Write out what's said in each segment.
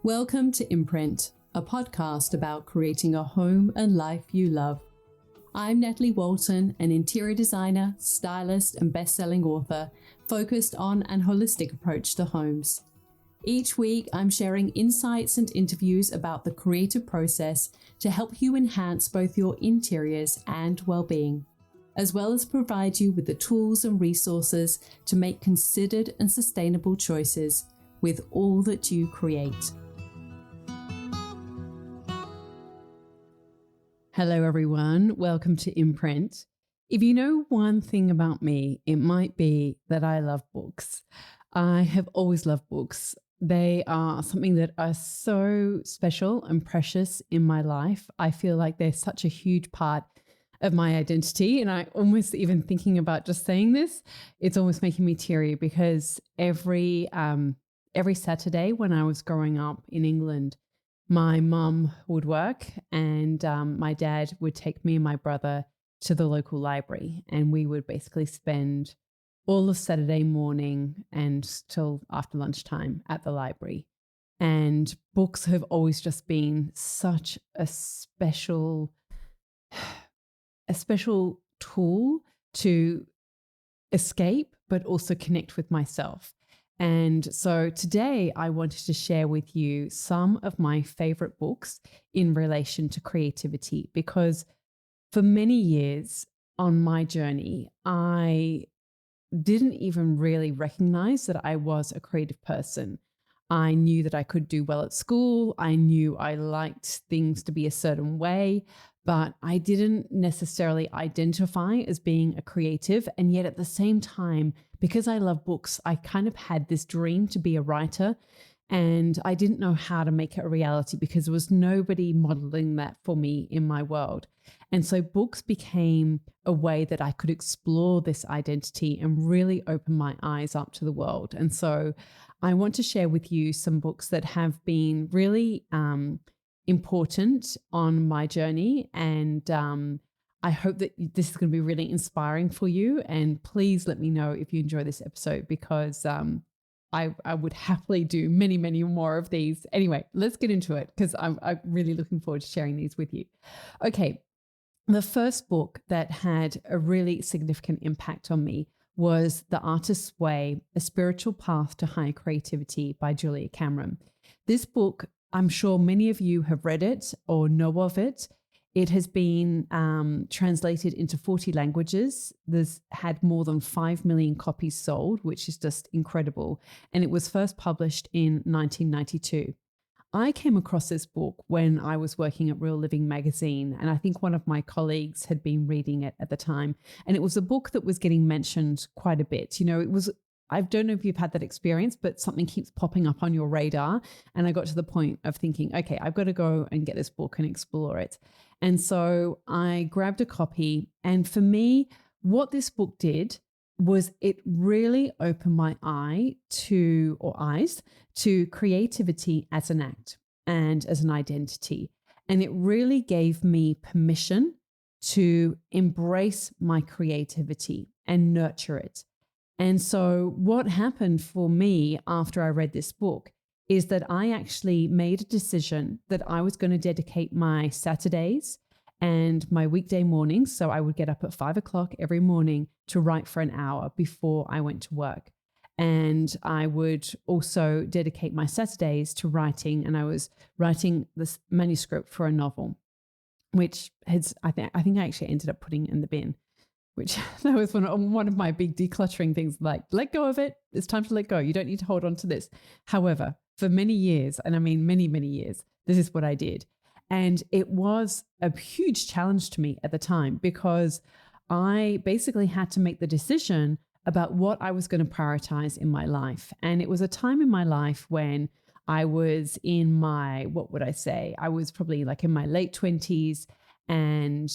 Welcome to Imprint, a podcast about creating a home and life you love. I'm Natalie Walton, an interior designer, stylist, and best-selling author focused on an holistic approach to homes. Each week, I'm sharing insights and interviews about the creative process to help you enhance both your interiors and well-being, as well as provide you with the tools and resources to make considered and sustainable choices with all that you create. Hello everyone, welcome to Imprint. If you know one thing about me, it might be that I love books. I have always loved books. They are something that are so special and precious in my life. I feel like they're such a huge part of my identity, and I almost, even thinking about just saying this, it's almost making me teary because every Saturday when I was growing up in England, my mum would work and my dad would take me and my brother to the local library, and we would basically spend all of Saturday morning and till after lunchtime at the library. And books have always just been such a special tool to escape, but also connect with myself. And so today I wanted to share with you some of my favorite books in relation to creativity, because for many years on my journey, I didn't even really recognize that I was a creative person. I knew that I could do well at school. I knew I liked things to be a certain way, but I didn't necessarily identify as being a creative. And yet at the same time, because I love books, I kind of had this dream to be a writer, and I didn't know how to make it a reality because there was nobody modeling that for me in my world. And so books became a way that I could explore this identity and really open my eyes up to the world. And so I want to share with you some books that have been really important on my journey. And I hope that this is going to be really inspiring for you. And please let me know if you enjoy this episode, because I would happily do many, many more of these. Anyway, let's get into it, because I'm really looking forward to sharing these with you. Okay, the first book that had a really significant impact on me was The Artist's Way, A Spiritual Path to High Creativity by Julia Cameron. This book, I'm sure many of you have read it or know of it. It has been translated into 40 languages. There's had more than 5 million copies sold, which is just incredible. And it was first published in 1992. I came across this book when I was working at Real Living magazine, and I think one of my colleagues had been reading it at the time. And it was a book that was getting mentioned quite a bit. You know, I don't know if you've had that experience, but something keeps popping up on your radar. And I got to the point of thinking, okay, I've got to go and get this book and explore it. And so I grabbed a copy. And for me, what this book did was it really opened my eyes to creativity as an act and as an identity. And it really gave me permission to embrace my creativity and nurture it. And so what happened for me after I read this book is that I actually made a decision that I was going to dedicate my Saturdays and my weekday mornings. So I would get up at 5 o'clock every morning to write for an hour before I went to work. And I would also dedicate my Saturdays to writing. And I was writing this manuscript for a novel, which I think I actually ended up putting in the bin, which that was one of my big decluttering things, like, let go of it. It's time to let go. You don't need to hold on to this. However, for many years, and I mean many, many years, this is what I did. And it was a huge challenge to me at the time, because I basically had to make the decision about what I was going to prioritize in my life. And it was a time in my life when I was in my, I was probably like in my late 20s, and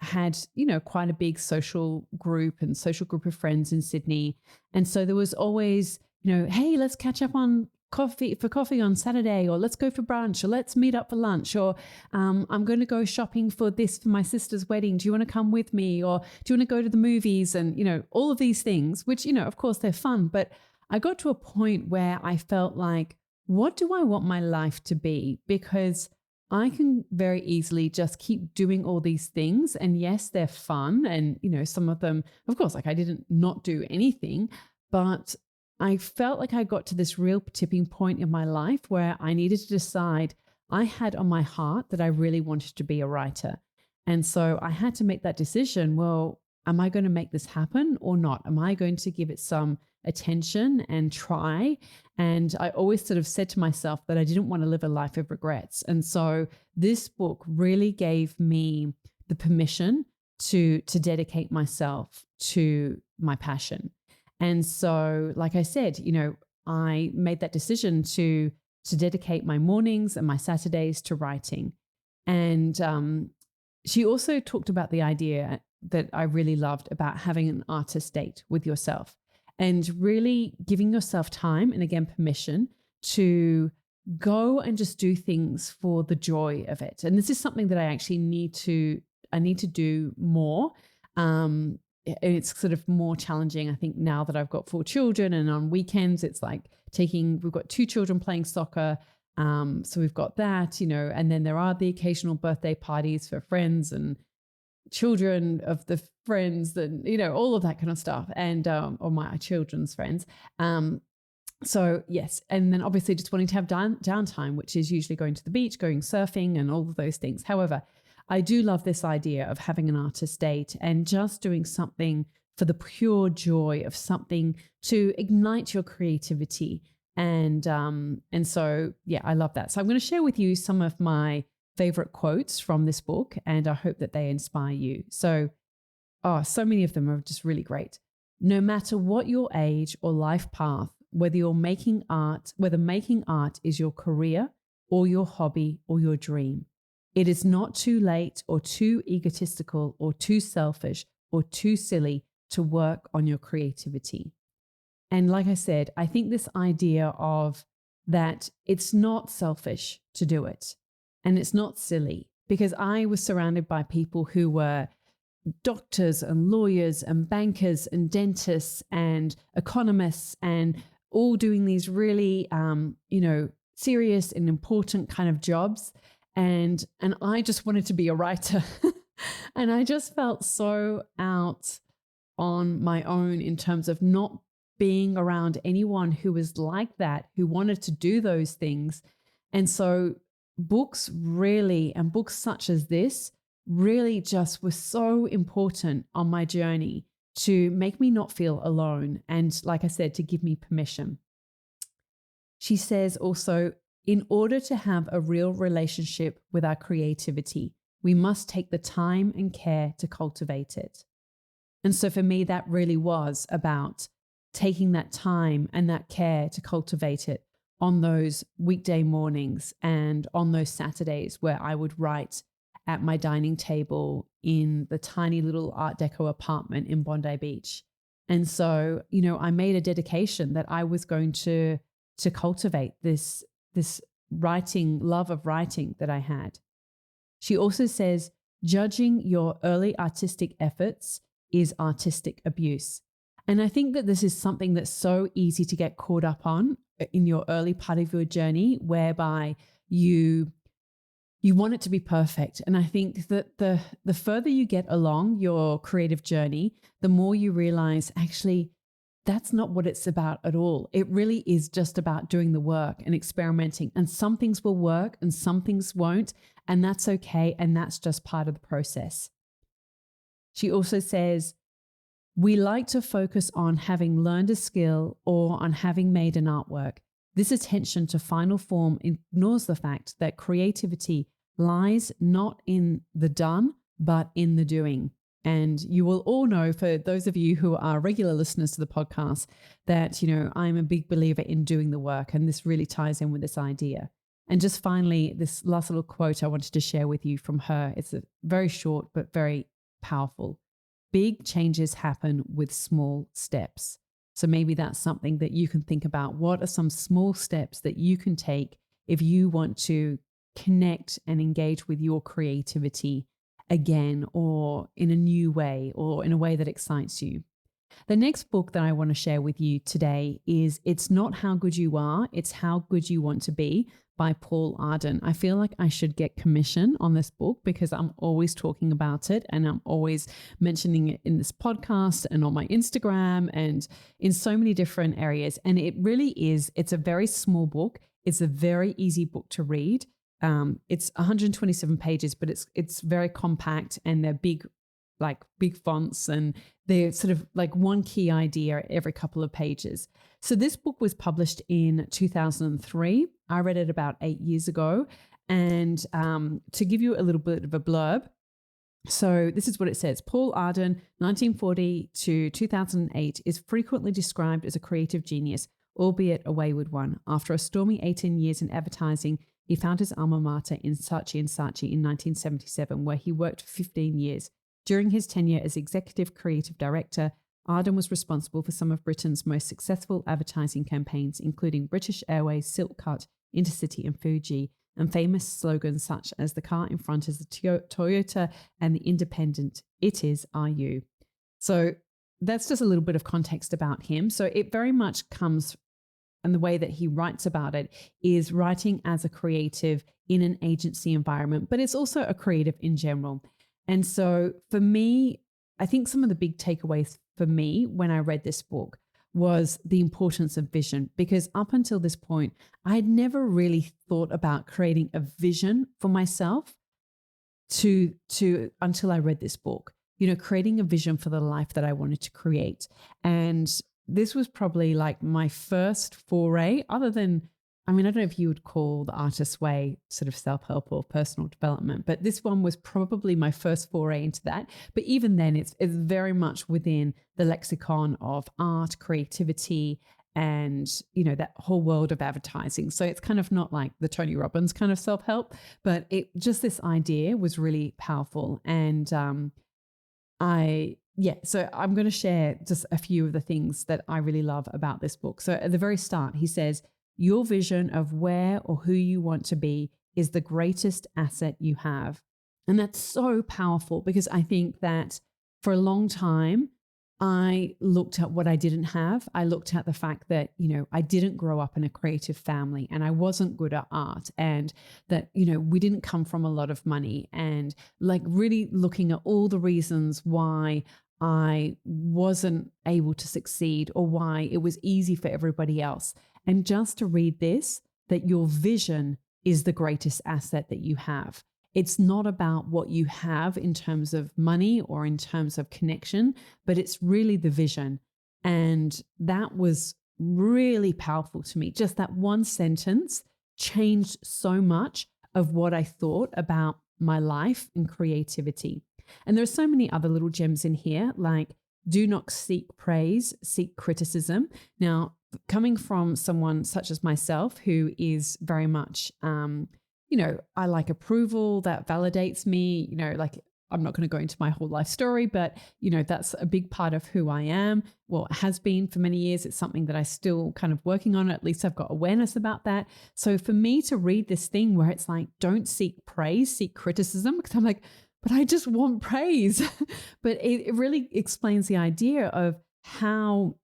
had, quite a big social group of friends in Sydney. And so there was always, hey, let's catch up on coffee on Saturday, or let's go for brunch, or let's meet up for lunch, or I'm going to go shopping for my sister's wedding. Do you want to come with me? Or do you want to go to the movies? And, all of these things, which, of course they're fun. But I got to a point where I felt like, what do I want my life to be? Because I can very easily just keep doing all these things. And yes, they're fun. And, some of them, of course, like I didn't not do anything, but I felt like I got to this real tipping point in my life where I needed to decide. I had on my heart that I really wanted to be a writer. And so I had to make that decision. Well, am I going to make this happen or not? Am I going to give it some attention and try? And I always sort of said to myself that I didn't want to live a life of regrets. And so this book really gave me the permission to dedicate myself to my passion. And so, like I said, I made that decision to dedicate my mornings and my Saturdays to writing. And she also talked about the idea that I really loved about having an artist date with yourself and really giving yourself time and, again, permission to go and just do things for the joy of it. And this is something that I actually need to do more. It's sort of more challenging, I think, now that I've got 4 children, and on weekends it's like we've got 2 children playing soccer. So we've got that, and then there are the occasional birthday parties for friends and children of the friends, and, all of that kind of stuff, and or my children's friends. So yes, and then obviously just wanting to have downtime, which is usually going to the beach, going surfing, and all of those things. However, I do love this idea of having an artist date and just doing something for the pure joy of something to ignite your creativity. And so, yeah, I love that. So I'm going to share with you some of my favorite quotes from this book, and I hope that they inspire you. So many of them are just really great. No matter what your age or life path, whether making art is your career or your hobby or your dream, it is not too late or too egotistical or too selfish or too silly to work on your creativity. And like I said, I think this idea of that it's not selfish to do it and it's not silly, because I was surrounded by people who were doctors and lawyers and bankers and dentists and economists and all doing these really, serious and important kind of jobs. And I just wanted to be a writer. And I just felt so out on my own in terms of not being around anyone who was like that, who wanted to do those things. And so books such as this really just were so important on my journey to make me not feel alone. And like I said, to give me permission. She says also, in order to have a real relationship with our creativity, we must take the time and care to cultivate it. And so for me, that really was about taking that time and that care to cultivate it on those weekday mornings and on those Saturdays where I would write at my dining table in the tiny little Art Deco apartment in Bondi Beach. And so, I made a dedication that I was going to cultivate this love of writing that I had. She also says, judging your early artistic efforts is artistic abuse. And I think that this is something that's so easy to get caught up on in your early part of your journey, whereby you want it to be perfect. And I think that the further you get along your creative journey, the more you realize, actually, that's not what it's about at all. It really is just about doing the work and experimenting. And some things will work and some things won't. And that's okay. And that's just part of the process. She also says, we like to focus on having learned a skill or on having made an artwork. This attention to final form ignores the fact that creativity lies not in the done, but in the doing. And you will all know, for those of you who are regular listeners to the podcast, that, I'm a big believer in doing the work. And this really ties in with this idea. And just finally, this last little quote I wanted to share with you from her. It's a very short, but very powerful. Big changes happen with small steps. So maybe that's something that you can think about. What are some small steps that you can take if you want to connect and engage with your creativity again, or in a new way, or in a way that excites you? The next book that I want to share with you today is It's Not How Good You Are, It's How Good You Want to Be by Paul Arden. I feel like I should get commission on this book because I'm always talking about it and I'm always mentioning it in this podcast and on my Instagram and in so many different areas. And it really is, it's a very small book. It's a very easy book to read. It's 127 pages, but it's very compact and they're big fonts, and they're sort of like one key idea every couple of pages. So this book was published in 2003. I read it about 8 years ago. And to give you a little bit of a blurb, so this is what it says. Paul Arden, 1940 to 2008, is frequently described as a creative genius, albeit a wayward one. After a stormy 18 years in advertising, he found his alma mater in Saatchi & Saatchi in 1977, where he worked for 15 years. During his tenure as executive creative director, Arden was responsible for some of Britain's most successful advertising campaigns, including British Airways, Silk Cut, Intercity and Fuji, and famous slogans such as "The car in front is the Toyota" and "The Independent, it is, are you." So that's just a little bit of context about him. So it very much comes, and the way that he writes about it is writing as a creative in an agency environment, but it's also a creative in general. And so for me, I think some of the big takeaways for me when I read this book was the importance of vision, because up until this point, I had never really thought about creating a vision for myself until I read this book, creating a vision for the life that I wanted to create. And this was probably like my first foray, other than, I don't know if you would call the Artist's Way sort of self-help or personal development, but this one was probably my first foray into that. But even then, it's very much within the lexicon of art, creativity, and, that whole world of advertising. So it's kind of not like the Tony Robbins kind of self-help, but just this idea was really powerful. And so I'm going to share just a few of the things that I really love about this book. So at the very start, he says, your vision of where or who you want to be is the greatest asset you have. And that's so powerful, because I think that for a long time, I looked at what I didn't have. I looked at the fact that, I didn't grow up in a creative family and I wasn't good at art, and that, we didn't come from a lot of money, and like really looking at all the reasons why I wasn't able to succeed or why it was easy for everybody else. And just to read this, that your vision is the greatest asset that you have. It's not about what you have in terms of money or in terms of connection, but it's really the vision. And that was really powerful to me. Just that one sentence changed so much of what I thought about my life and creativity. And there are so many other little gems in here, like do not seek praise, seek criticism. Now, coming from someone such as myself, who is very much, I like approval that validates me, like I'm not going to go into my whole life story, but, that's a big part of who I am. Well, it has been for many years. It's something that I still kind of working on. At least I've got awareness about that. So for me to read this thing where it's like, don't seek praise, seek criticism, because I'm like, but I just want praise. But it really explains the idea of how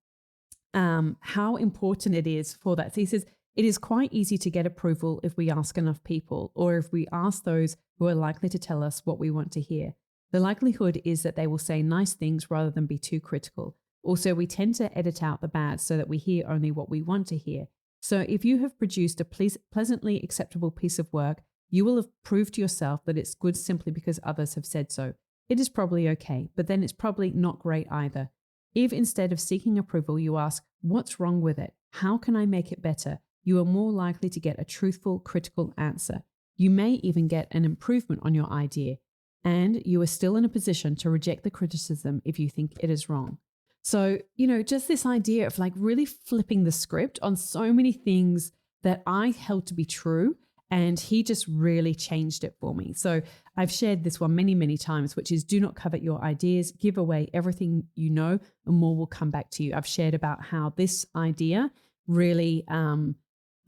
important it is for that. So he says, it is quite easy to get approval if we ask enough people, or if we ask those who are likely to tell us what we want to hear. The likelihood is that they will say nice things rather than be too critical. Also, we tend to edit out the bad so that we hear only what we want to hear. So if you have produced a pleasantly acceptable piece of work, you will have proved to yourself that it's good simply because others have said so. It is probably okay, but then it's probably not great either. If instead of seeking approval, you ask, what's wrong with it? How can I make it better? You are more likely to get a truthful, critical answer. You may even get an improvement on your idea, and you are still in a position to reject the criticism if you think it is wrong. So, just this idea of like really flipping the script on so many things that I held to be true, and he just really changed it for me. So I've shared this one many, many times, which is do not covet your ideas, give away everything you know, and more will come back to you. I've shared about how this idea really,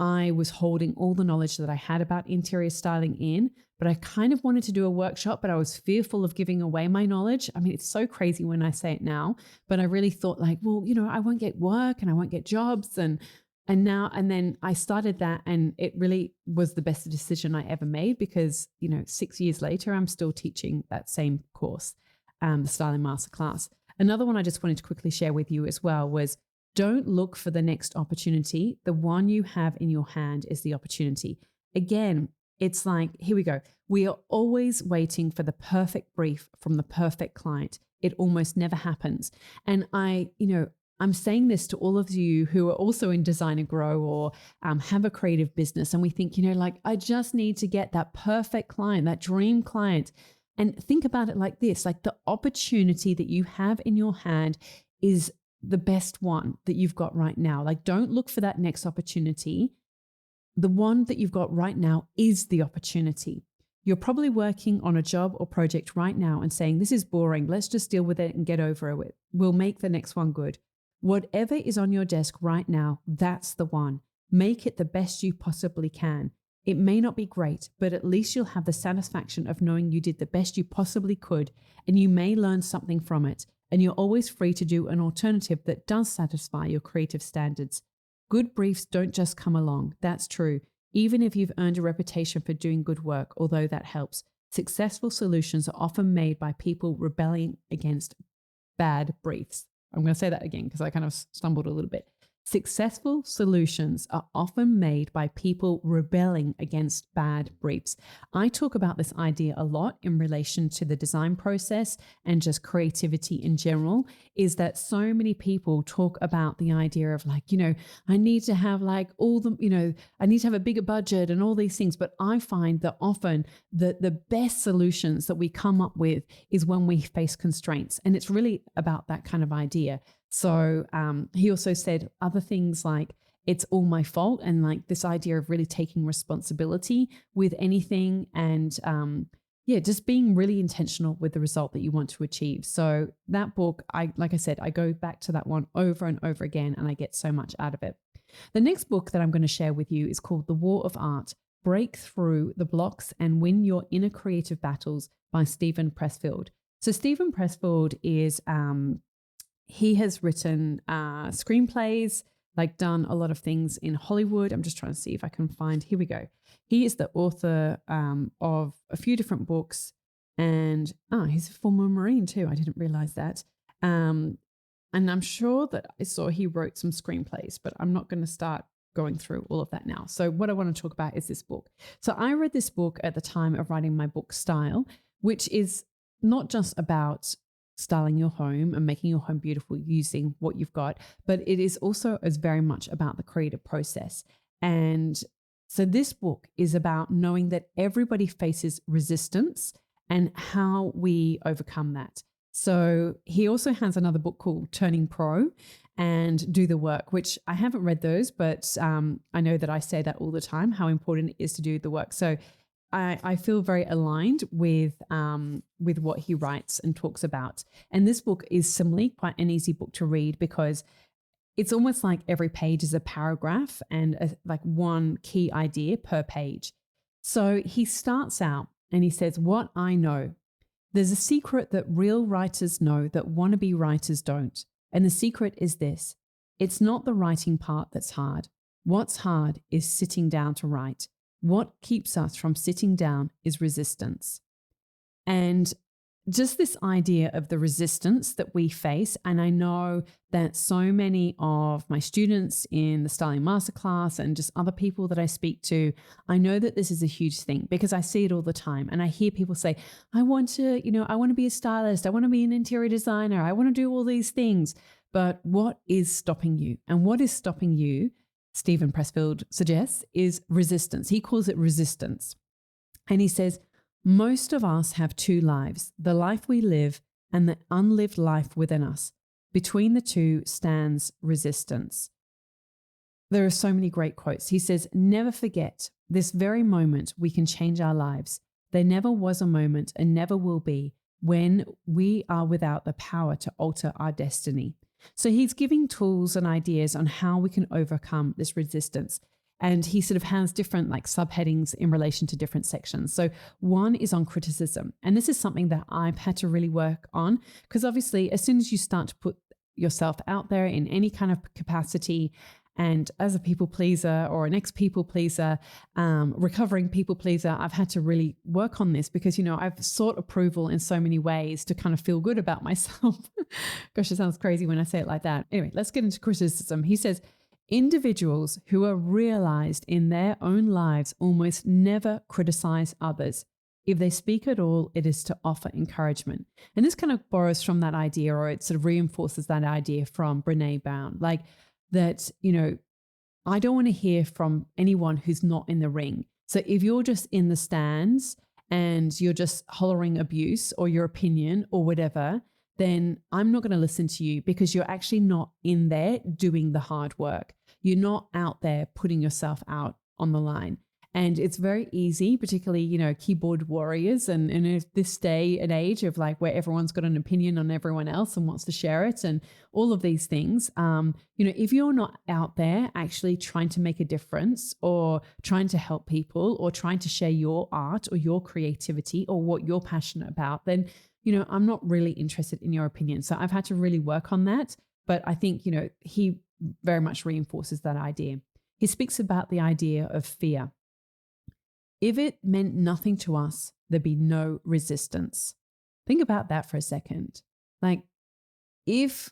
I was holding all the knowledge that I had about interior styling in, but I kind of wanted to do a workshop, but I was fearful of giving away my knowledge. I mean, it's so crazy when I say it now, but I really thought like, well, I won't get work and I won't get jobs. And then I started that, and it really was the best decision I ever made because, 6 years later, I'm still teaching that same course, the Styling Masterclass. Another one I just wanted to quickly share with you as well was, don't look for the next opportunity. The one you have in your hand is the opportunity. Again, it's like, here we go. We are always waiting for the perfect brief from the perfect client. It almost never happens. And I'm saying this to all of you who are also in Design and Grow or have a creative business. And we think, I just need to get that perfect client, that dream client. And think about it like this, like the opportunity that you have in your hand is the best one that you've got right now. Like, don't look for that next opportunity. The one that you've got right now is the opportunity. You're probably working on a job or project right now and saying, this is boring. Let's just deal with it and get over it. We'll make the next one good. Whatever is on your desk right now, that's the one. Make it the best you possibly can. It may not be great, but at least you'll have the satisfaction of knowing you did the best you possibly could, and you may learn something from it. And you're always free to do an alternative that does satisfy your creative standards. Good briefs don't just come along. That's true. Even if you've earned a reputation for doing good work, although that helps, successful solutions are often made by people rebelling against bad briefs. I'm going to say that again because I kind of stumbled a little bit. Successful solutions are often made by people rebelling against bad briefs. I talk about this idea a lot in relation to the design process and just creativity in general, is that so many people talk about the idea of like, I need to have like all the, I need to have a bigger budget and all these things. But I find that often the best solutions that we come up with is when we face constraints. And it's really about that kind of idea. So he also said other things like, it's all my fault, and like this idea of really taking responsibility with anything, and just being really intentional with the result that you want to achieve. So that book, like I said, I go back to that one over and over again, and I get so much out of it. The next book that I'm going to share with you is called The War of Art: Break Through the Blocks and Win Your Inner Creative Battles by Steven Pressfield. So Steven Pressfield is he has written screenplays, like done a lot of things in Hollywood. I'm just trying to see if I can find, here we go. He is the author of a few different books, and he's a former Marine too. I didn't realize that. And I'm sure that I saw he wrote some screenplays, but I'm not going to start going through all of that now. So what I want to talk about is this book. So I read this book at the time of writing my book Style, which is not just about styling your home and making your home beautiful using what you've got, but it is also as very much about the creative process. And so this book is about knowing that everybody faces resistance and how we overcome that. So he also has another book called Turning Pro and Do the Work, which I haven't read those, but I know that I say that all the time, how important it is to do the work. So I feel very aligned with what he writes and talks about. And this book is similarly quite an easy book to read because it's almost like every page is a paragraph and like one key idea per page. So he starts out and he says, what I know. There's a secret that real writers know that wannabe writers don't. And the secret is this: it's not the writing part that's hard. What's hard is sitting down to write. What keeps us from sitting down is resistance. And just this idea of the resistance that we face. And I know that so many of my students in the Styling Masterclass and just other people that I speak to, I know that this is a huge thing because I see it all the time. And I hear people say, I want to be a stylist. I want to be an interior designer. I want to do all these things. But what is stopping you? And what is stopping you, Steven Pressfield suggests, is resistance. He calls it resistance. And he says, most of us have two lives, the life we live and the unlived life within us. Between the two stands resistance. There are so many great quotes. He says, never forget, this very moment we can change our lives. There never was a moment and never will be when we are without the power to alter our destiny. So he's giving tools and ideas on how we can overcome this resistance. And he sort of has different like subheadings in relation to different sections. So one is on criticism. And this is something that I've had to really work on, because obviously as soon as you start to put yourself out there in any kind of capacity, and as a people pleaser or an ex-people pleaser, recovering people pleaser, I've had to really work on this because, I've sought approval in so many ways to kind of feel good about myself. Gosh, it sounds crazy when I say it like that. Anyway, let's get into criticism. He says, individuals who are realized in their own lives almost never criticize others. If they speak at all, it is to offer encouragement. And this kind of borrows from that idea, or it sort of reinforces that idea from Brené Brown, like that, I don't want to hear from anyone who's not in the ring. So if you're just in the stands and you're just hollering abuse or your opinion or whatever, then I'm not going to listen to you because you're actually not in there doing the hard work. You're not out there putting yourself out on the line. And it's very easy, particularly, keyboard warriors and in this day and age of like where everyone's got an opinion on everyone else and wants to share it and all of these things. If you're not out there actually trying to make a difference or trying to help people or trying to share your art or your creativity or what you're passionate about, then, I'm not really interested in your opinion. So I've had to really work on that. But I think, he very much reinforces that idea. He speaks about the idea of fear. If it meant nothing to us, there'd be no resistance. Think about that for a second. Like if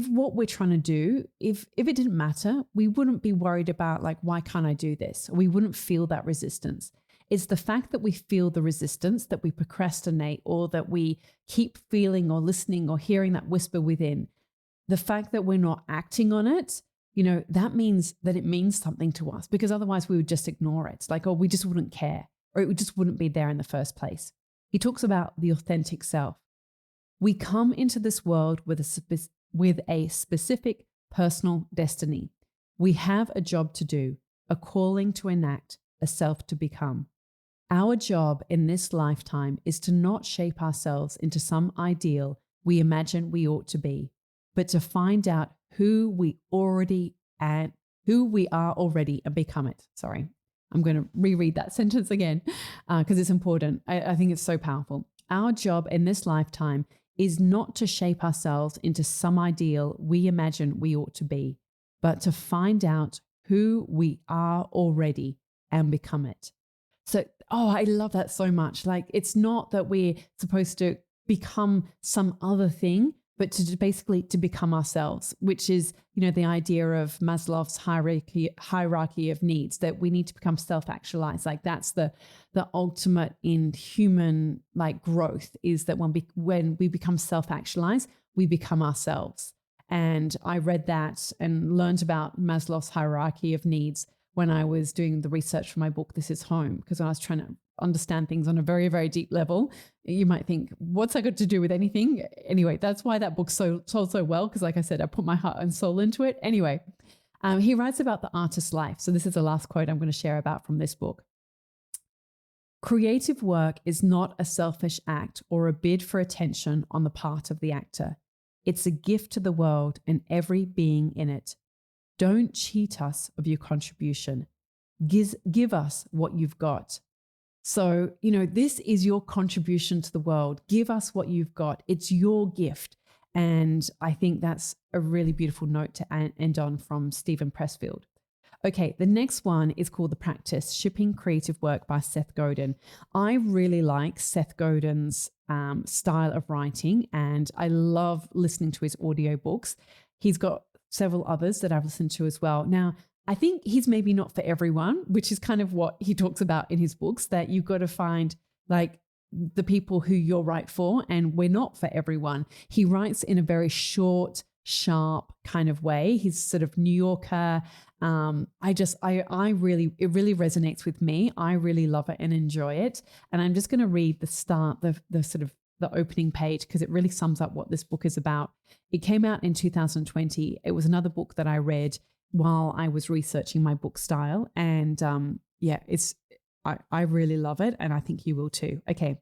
what we're trying to do, if it didn't matter, we wouldn't be worried about like, why can't I do this? We wouldn't feel that resistance. It's the fact that we feel the resistance, that we procrastinate or that we keep feeling or listening or hearing that whisper within. The fact that we're not acting on it, that means that it means something to us, because otherwise we would just ignore it. It's like, we just wouldn't care, or it just wouldn't be there in the first place. He talks about the authentic self. We come into this world with a specific personal destiny. We have a job to do, a calling to enact, a self to become. Our job in this lifetime is to not shape ourselves into some ideal we imagine we ought to be, but to find out who we are already and become it. Sorry, I'm going to reread that sentence again because it's important. I think it's so powerful. Our job in this lifetime is not to shape ourselves into some ideal we imagine we ought to be, but to find out who we are already and become it. So, I love that so much. Like, it's not that we're supposed to become some other thing, but to become ourselves, which is, the idea of Maslow's hierarchy of needs, that we need to become self-actualized. Like that's the ultimate in human like growth, is that when we become self-actualized, we become ourselves. And I read that and learned about Maslow's hierarchy of needs when I was doing the research for my book, This Is Home, because I was trying to understand things on a very, very deep level. You might think, what's that got to do with anything? Anyway, that's why that book sold so well, because like I said, I put my heart and soul into it. Anyway, he writes about the artist's life. So this is the last quote I'm going to share about from this book. Creative work is not a selfish act or a bid for attention on the part of the actor. It's a gift to the world and every being in it. Don't cheat us of your contribution. Give us what you've got. So, this is your contribution to the world. Give us what you've got. It's your gift. And I think that's a really beautiful note to end on from Stephen Pressfield. Okay, the next one is called The Practice, Shipping Creative Work by Seth Godin. I really like Seth Godin's style of writing, and I love listening to his audiobooks. He's got several others that I've listened to as well. Now, I think he's maybe not for everyone, which is kind of what he talks about in his books, that you've got to find like the people who you're right for, and we're not for everyone. He writes in a very short, sharp kind of way. He's sort of New Yorker. It really resonates with me. I really love it and enjoy it. And I'm just going to read the start, the sort of the opening page, because it really sums up what this book is about. It came out in 2020. It was another book that I read while I was researching my book style. And I really love it. And I think you will too. Okay.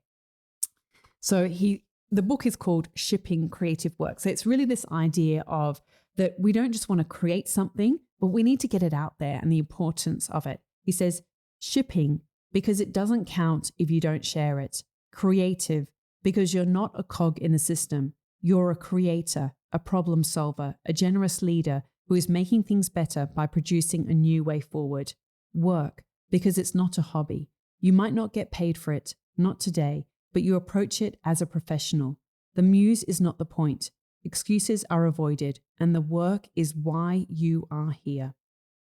So the book is called Shipping Creative Work. So it's really this idea of that we don't just want to create something, but we need to get it out there and the importance of it. He says, shipping, because it doesn't count if you don't share it. Creative, because you're not a cog in the system. You're a creator, a problem solver, a generous leader who is making things better by producing a new way forward. Work, because it's not a hobby. You might not get paid for it, not today, but you approach it as a professional. The muse is not the point. Excuses are avoided, and the work is why you are here.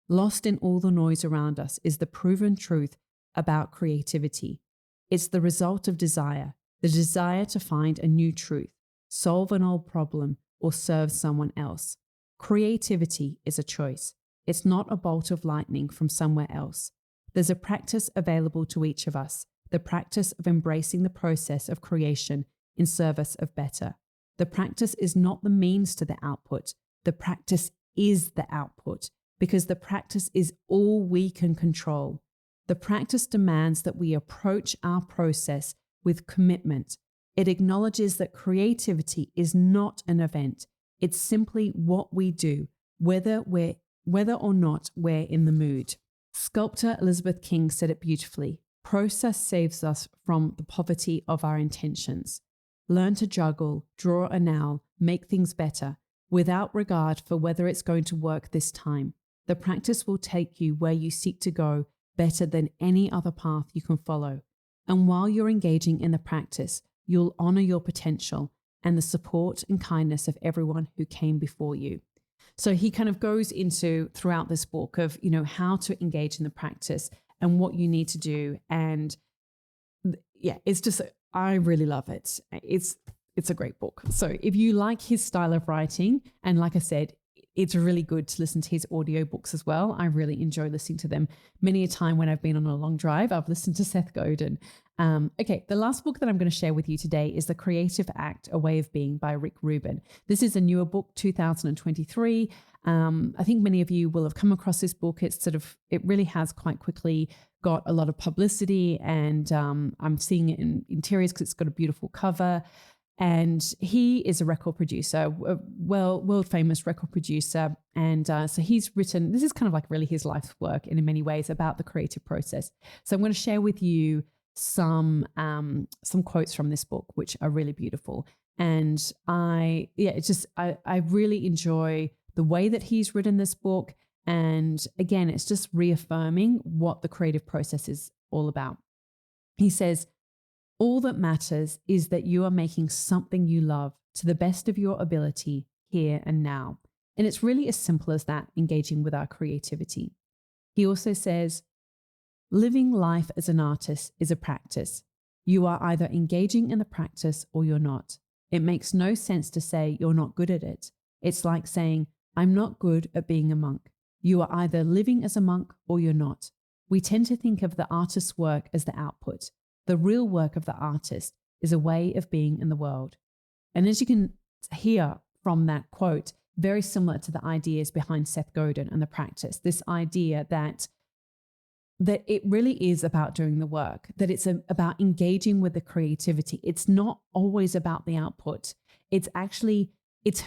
Lost in all the noise around us is the proven truth about creativity. It's the result of desire, the desire to find a new truth, solve an old problem, or serve someone else. Creativity is a choice. It's not a bolt of lightning from somewhere else. There's a practice available to each of us, the practice of embracing the process of creation in service of better. The practice is not the means to the output. The practice is the output, because the practice is all we can control. The practice demands that we approach our process with commitment. It acknowledges that creativity is not an event. It's simply what we do, whether or not we're in the mood. Sculptor Elizabeth King said it beautifully. Process saves us from the poverty of our intentions. Learn to juggle, draw a nail, make things better, without regard for whether it's going to work this time. The practice will take you where you seek to go better than any other path you can follow. And while you're engaging in the practice, you'll honor your potential and the support and kindness of everyone who came before you. So he kind of goes into throughout this book of, how to engage in the practice and what you need to do. And yeah, it's just, I really love it. It's a great book. So if you like his style of writing, and like I said, it's really good to listen to his audiobooks as well. I really enjoy listening to them. Many a time when I've been on a long drive, I've listened to Seth Godin. Okay, the last book that I'm going to share with you today is The Creative Act, A Way of Being by Rick Rubin. This is a newer book, 2023. I think many of you will have come across this book. It really has quite quickly got a lot of publicity, and I'm seeing it in interiors because it's got a beautiful cover. And he is a record producer, a world famous record producer. And so he's written, this is kind of like really his life's work in many ways about the creative process. So I'm going to share with you some quotes from this book, which are really beautiful. And I really enjoy the way that he's written this book. And again, it's just reaffirming what the creative process is all about. He says, all that matters is that you are making something you love to the best of your ability here and now. And it's really as simple as that, engaging with our creativity. He also says, living life as an artist is a practice. You are either engaging in the practice or you're not. It makes no sense to say you're not good at it. It's like saying, I'm not good at being a monk. You are either living as a monk or you're not. We tend to think of the artist's work as the output. The real work of the artist is a way of being in the world. And as you can hear from that quote, very similar to the ideas behind Seth Godin and the practice, this idea that it really is about doing the work, that it's about engaging with the creativity. It's not always about the output. It's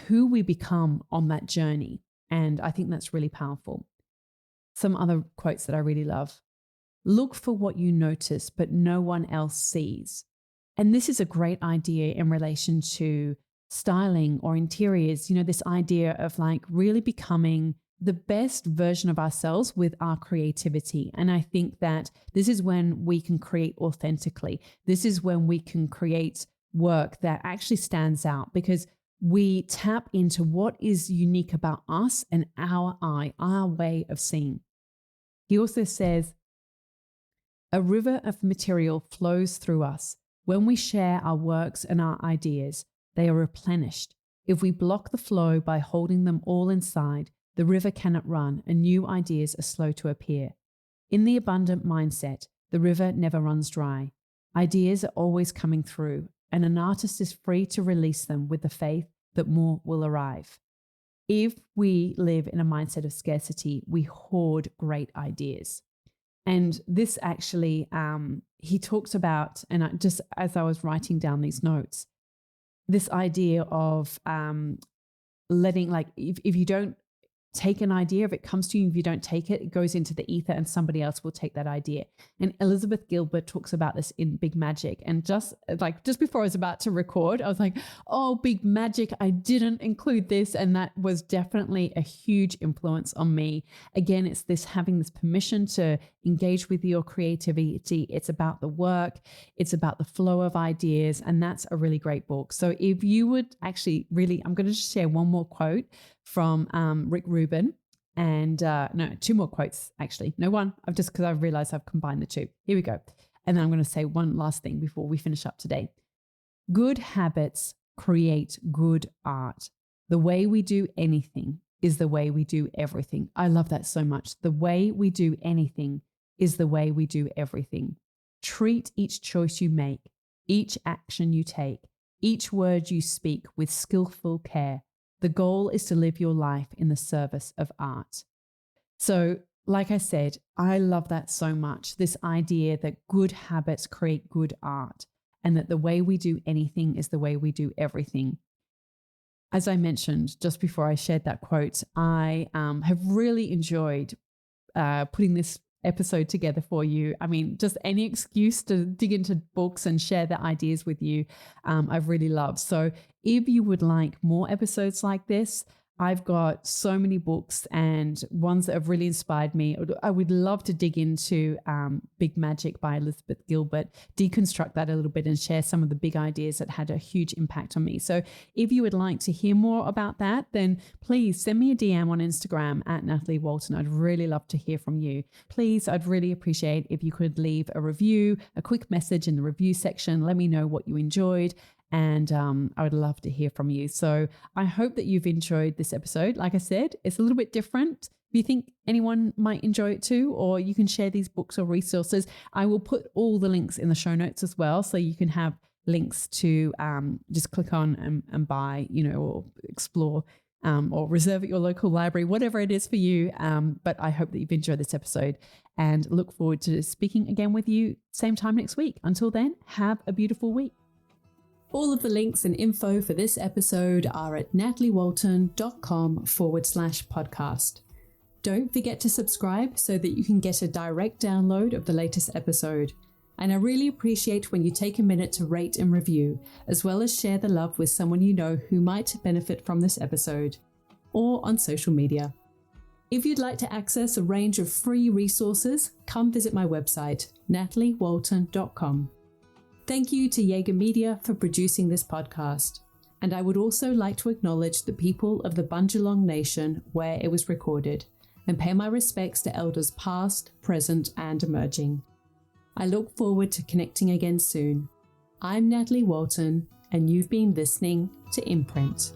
who we become on that journey. And I think that's really powerful. Some other quotes that I really love. Look for what you notice, but no one else sees. And this is a great idea in relation to styling or interiors, this idea of like really becoming the best version of ourselves with our creativity. And I think that this is when we can create authentically. This is when we can create work that actually stands out, because we tap into what is unique about us and our eye, our way of seeing. He also says, a river of material flows through us. When we share our works and our ideas, they are replenished. If we block the flow by holding them all inside, the river cannot run and new ideas are slow to appear. In the abundant mindset, the river never runs dry. Ideas are always coming through, and an artist is free to release them with the faith that more will arrive. If we live in a mindset of scarcity, we hoard great ideas. And this actually, he talks about, and just as I was writing down these notes, this idea of letting, like, if you don't take an idea. If it comes to you, if you don't take it, it goes into the ether and somebody else will take that idea. And Elizabeth Gilbert talks about this in Big Magic. And just before I was about to record, I was like, oh, Big Magic, I didn't include this. And that was definitely a huge influence on me. Again, it's this having this permission to engage with your creativity. It's about the work. It's about the flow of ideas. And that's a really great book. So if you would actually really, I'm going to just share one more quote from Rick Rubin, and no, two more quotes actually. No, one. Because I've realized I've combined the two. Here we go. And then I'm going to say one last thing before we finish up today. Good habits create good art. The way we do anything is the way we do everything. I love that so much. The way we do anything is the way we do everything. Treat each choice you make, each action you take, each word you speak with skillful care. The goal is to live your life in the service of art. So, like I said, I love that so much. This idea that good habits create good art and that the way we do anything is the way we do everything. As I mentioned just before I shared that quote, I have really enjoyed putting this episode together for you. I mean, just any excuse to dig into books and share the ideas with you, I've really loved. So if you would like more episodes like this, I've got so many books and ones that have really inspired me. I would love to dig into Big Magic by Elizabeth Gilbert, deconstruct that a little bit and share some of the big ideas that had a huge impact on me. So if you would like to hear more about that, then please send me a DM on Instagram at Natalie Walton. I'd really love to hear from you. Please, I'd really appreciate if you could leave a review, a quick message in the review section. Let me know what you enjoyed. And I would love to hear from you. So I hope that you've enjoyed this episode. Like I said, it's a little bit different. If you think anyone might enjoy it too, or you can share these books or resources, I will put all the links in the show notes as well. So you can have links to just click on and buy, or explore or reserve at your local library, whatever it is for you. But I hope that you've enjoyed this episode and look forward to speaking again with you same time next week. Until then, have a beautiful week. All of the links and info for this episode are at nataliewalton.com/podcast. Don't forget to subscribe so that you can get a direct download of the latest episode. And I really appreciate when you take a minute to rate and review, as well as share the love with someone you know who might benefit from this episode, or on social media. If you'd like to access a range of free resources, come visit my website, nataliewalton.com. Thank you to Jaeger Media for producing this podcast. And I would also like to acknowledge the people of the Bundjalung Nation where it was recorded and pay my respects to elders past, present, and emerging. I look forward to connecting again soon. I'm Natalie Walton, and you've been listening to Imprint.